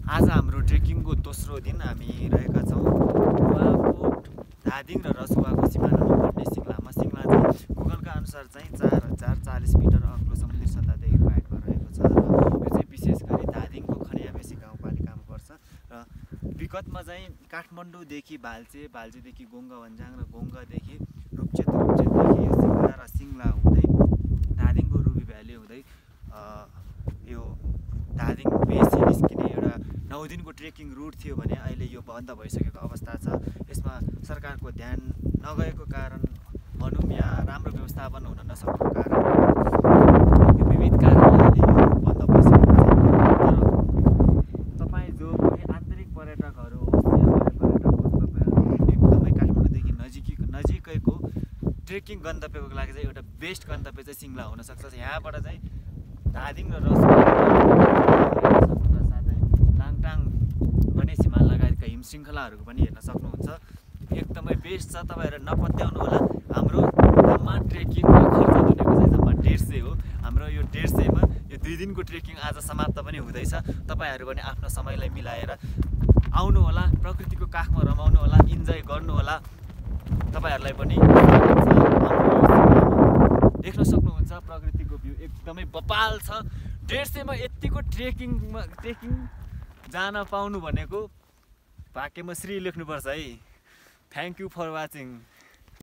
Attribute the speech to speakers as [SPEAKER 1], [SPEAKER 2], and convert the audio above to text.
[SPEAKER 1] आज हाम्रो ट्रेकिङको दोस्रो दिन हामी रहेका छौँ रुवाकोट धादिङ र रसुवाको सिमानामा पर्ने सिङ्लामा। सिङ्ला चाहिँ गुगलका अनुसार चाहिँ 4040 मिटर अग्लो समुद्री सतहदेखिको हाइटमा रहेको छ र यो चाहिँ विशेष गरी धादिङको खनियाबेसी गाउँपालिकामा पर्छ र विगतमा चाहिँ काठमाडौँदेखि भाल्चेदेखि गोङ्गा भन्ज्याङ र गोङ्गादेखि रुप्चेकदेखि यो सिङ्ला र सिङ्ला हुँदै धादिङको रुबी भ्याली हुँदै यो धादिङ बेसी निस्किने एउटा 9 दिनको ट्रेकिङ रुट थियो भने अहिले यो बन्द भइसकेको अवस्था छ। यसमा सरकारको ध्यान नगएको कारण भनौँ या राम्रो व्यवस्थापन हुन नसकेको कारण यो विविध कारणले यो बन्द भइसकेको छ। तर तपाईँ जो पनि आन्तरिक पर्यटकहरू होस् या पर्यटक होस्, तपाईँहरू एकदमै काठमाडौँदेखि नजिकैको ट्रेकिङ गन्तव्यको लागि चाहिँ एउटा बेस्ट गन्तव्य चाहिँ सिङ्ला हुनसक्छ। यहाँबाट चाहिँ धादिङ र रसुवा साथै लाङटाङ गणेश हिमाल लगायतका हिम श्रृङ्खलाहरू पनि हेर्न सक्नुहुन्छ। एकदमै बेस्ट छ। तपाईँहरू नपत्याउनु होला। हाम्रो जम्मा ट्रेकिङको खर्च भनेको चाहिँ जम्मा 150 हो। हाम्रो यो 150 मा यो 2 दिनको ट्रेकिङ आज समाप्त पनि हुँदैछ। तपाईँहरू पनि आफ्नो समयलाई मिलाएर आउनु होला, प्रकृतिको काखमा रमाउनु होला, इन्जोय गर्नु होला। तपाईँहरूलाई पनि देख्न सक्नुहुन्छ प्रकृतिको भ्यू एकदमै बपाल छ। 150 मा यतिको ट्रेकिङ जान पाउनु भनेको भाग्यमा श्री लेख्नुपर्छ है। Thank you for watching.